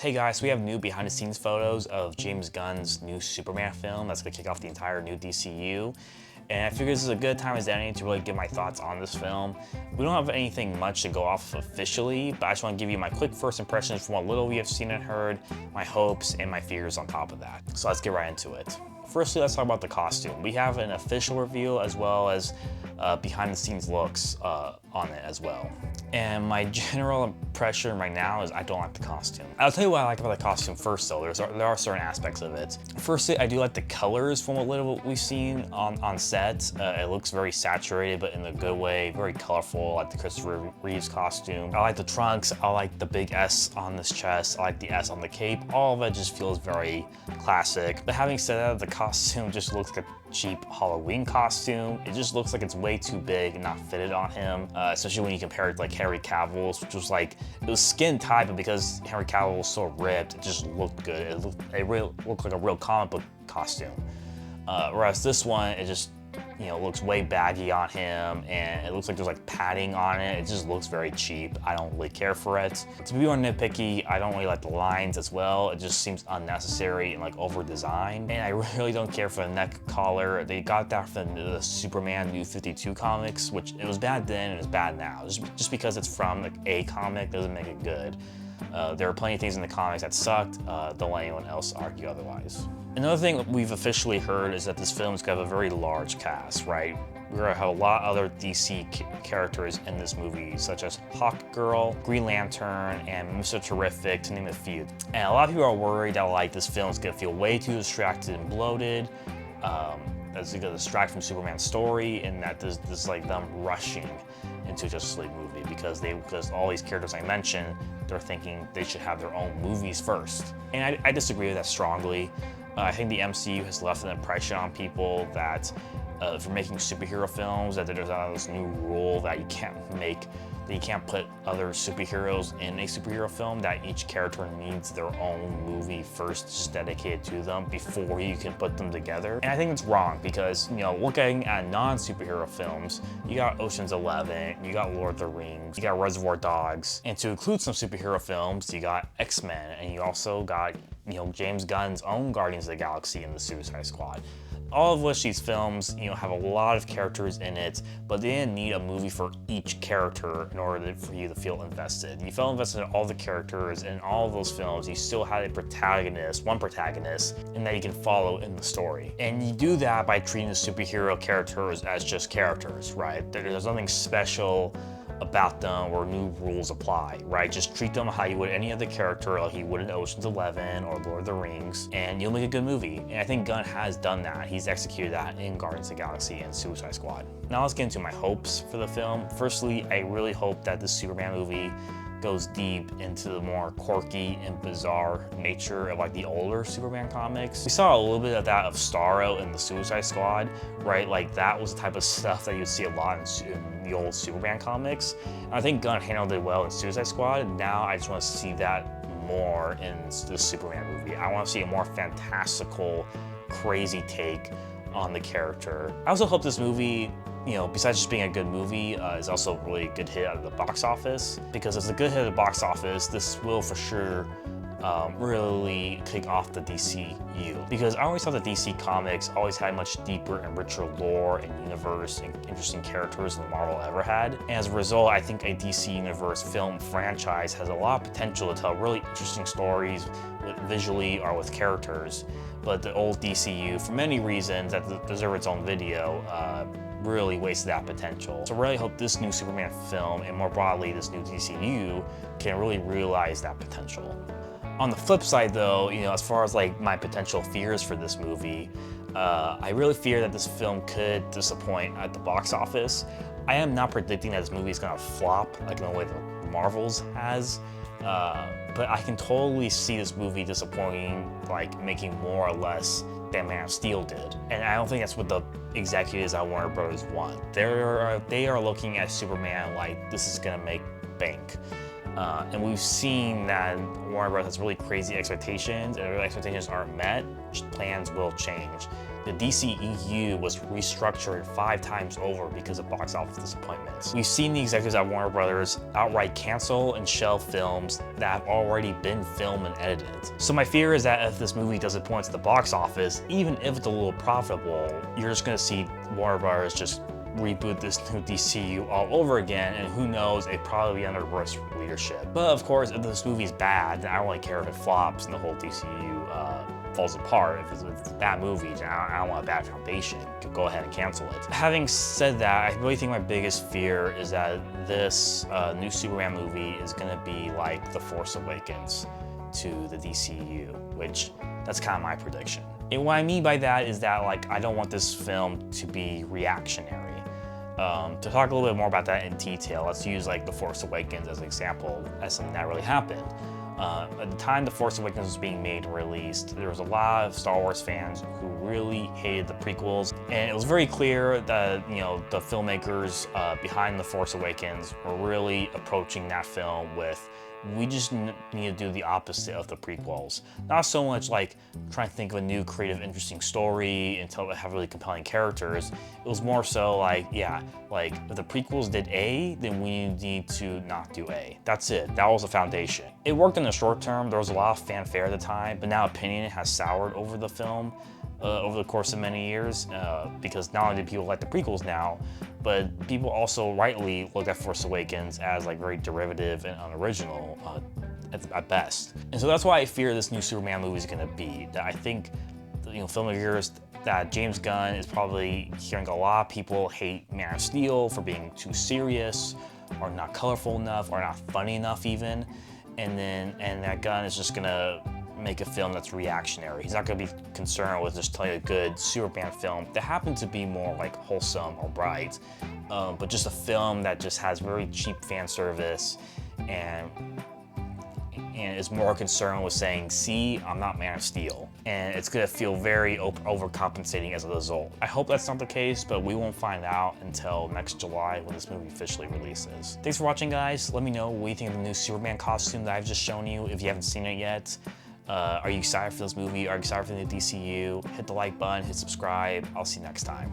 Hey guys, so we have new behind the scenes photos of James Gunn's new Superman film that's gonna kick off the entire new DCU. And I figure this is a good time as any to really give my thoughts on this film. We don't have anything much to go off officially, but I just want to give you my quick first impressions from what little we have seen and heard, my hopes and my fears on top of that. So let's get right into it. Firstly, let's talk about the costume. We have an official reveal as well as behind the scenes looks on it as well. And my general impression right now is I don't like the costume. I'll tell you what I like about the costume first though. There are certain aspects of it. Firstly, I do like the colors from what little we've seen on set. It looks very saturated, but in a good way, very colorful, like the Christopher Reeves costume. I like the trunks, I like the big S on this chest, I like the S on the cape. All of it just feels very classic. But having said that, the costume just looks like a cheap Halloween costume. It just looks like it's way too big and not fitted on him, especially when you compare it to like Henry Cavill's, which was like, it was skin tight, but because Henry Cavill was so ripped, it just looked good. It really looked like a real comic book costume. Whereas this one, it just, you know, looks way baggy on him, and it looks like there's like padding on it. It just looks very cheap. I don't really care for it. To be more nitpicky, I don't really like the lines as well. It just seems unnecessary and like over-designed. And I really don't care for the neck collar. They got that from the Superman New 52 comics, which it was bad then and it's bad now. Just because it's from like a comic doesn't make it good. There are plenty of things in the comics that sucked. Don't let anyone else argue otherwise. Another thing we've officially heard is that this film is going to have a very large cast, right? We're going to have a lot of other DC characters in this movie, such as Hawkgirl, Green Lantern, and Mr. Terrific, to name a few. And a lot of people are worried that like this film is going to feel way too distracted and bloated. That's going to distract from Superman's story, and that this is like them rushing into Justice League movie because all these characters I mentioned, they're thinking they should have their own movies first. And I disagree with that strongly. I think the MCU has left an impression on people that for making superhero films, that there's this new rule that you can't put other superheroes in a superhero film, that each character needs their own movie first just dedicated to them before you can put them together. And I think it's wrong because, you know, looking at non-superhero films, you got Ocean's 11, you got Lord of the Rings, you got Reservoir Dogs, and to include some superhero films, you got X-Men, and you also got, you know, James Gunn's own Guardians of the Galaxy and the Suicide Squad. All of which these films, you know, have a lot of characters in it, but they didn't need a movie for each character in order for you to feel invested. You felt invested in all the characters, and in all of those films, you still had a protagonist, one protagonist, and that you can follow in the story. And you do that by treating the superhero characters as just characters, right? There's nothing special about them or new rules apply, right? Just treat them how you would any other character, like you would in Ocean's 11 or Lord of the Rings, and you'll make a good movie. And I think Gunn has done that. He's executed that in Guardians of the Galaxy and Suicide Squad. Now let's get into my hopes for the film. Firstly, I really hope that this Superman movie goes deep into the more quirky and bizarre nature of like the older Superman comics. We saw a little bit of that of Starro in the Suicide Squad, right? Like that was the type of stuff that you'd see a lot in the old Superman comics. And I think Gunn handled it well in Suicide Squad, and now I just want to see that more in the Superman movie. I want to see a more fantastical, crazy take on the character. I also hope this movie, you know, besides just being a good movie, is also a really good hit at the box office. Because as a good hit at the box office, this will for sure really kick off the DCU. Because I always thought the DC comics always had much deeper and richer lore and universe and interesting characters than Marvel ever had. And as a result, I think a DC Universe film franchise has a lot of potential to tell really interesting stories visually or with characters. But the old DCU, for many reasons that deserve its own video, really wasted that potential. So I really hope this new Superman film, and more broadly this new DCU, can really realize that potential. On the flip side though, you know, as far as like my potential fears for this movie, I really fear that this film could disappoint at the box office. I am not predicting that this movie is gonna flop like in the way that Marvel's has, but I can totally see this movie disappointing, like making more or less than Man of Steel did. And I don't think that's what the executives at Warner Bros. Want. They are looking at Superman like this is gonna make bank. And we've seen that Warner Bros. Has really crazy expectations, and if expectations aren't met, plans will change. the DCEU was restructured 5 times over because of box office disappointments. We've seen the executives at Warner Brothers outright cancel and shelve films that have already been filmed and edited. So my fear is that if this movie disappoints at the box office, even if it's a little profitable, you're just gonna see Warner Brothers just reboot this new DCU all over again, and who knows, it probably be under worse leadership. But of course, if this movie's bad, then I don't really care if it flops and the whole DCU falls apart. If it's a bad movie, I don't want a bad foundation. Go ahead and cancel it. Having said that, I really think my biggest fear is that this new Superman movie is gonna be like The Force Awakens to the DCU, which that's kind of my prediction. And what I mean by that is that, like, I don't want this film to be reactionary. To talk a little bit more about that in detail, let's use like The Force Awakens as an example, as something that really happened. At the time The Force Awakens was being made and released, there was a lot of Star Wars fans who really hated the prequels, and it was very clear that, you know, the filmmakers behind The Force Awakens were really approaching that film with, we just need to do the opposite of the prequels. Not so much like trying to think of a new, creative, interesting story and have really compelling characters. It was more so like, yeah, like if the prequels did A, then we need to not do A. That's it. That was the foundation. It worked in the short term. There was a lot of fanfare at the time, but now opinion has soured over the film over the course of many years because not only do people like the prequels now, but people also rightly look at Force Awakens as like very derivative and unoriginal at best. And so that's why I fear this new Superman movie is gonna be. That I think, you know, filmmakers, that James Gunn is probably hearing a lot of people hate Man of Steel for being too serious, or not colorful enough, or not funny enough even. And that Gunn is just gonna make a film that's reactionary. He's not gonna be concerned with just telling a good Superman film that happens to be more like wholesome or bright, but just a film that just has very cheap fan service and is more concerned with saying, see, I'm not Man of Steel. And it's gonna feel very overcompensating as a result. I hope that's not the case, but we won't find out until next July when this movie officially releases. Thanks for watching, guys. Let me know what you think of the new Superman costume that I've just shown you if you haven't seen it yet. Are you excited for this movie? Are you excited for the new DCU? Hit the like button, hit subscribe. I'll see you next time.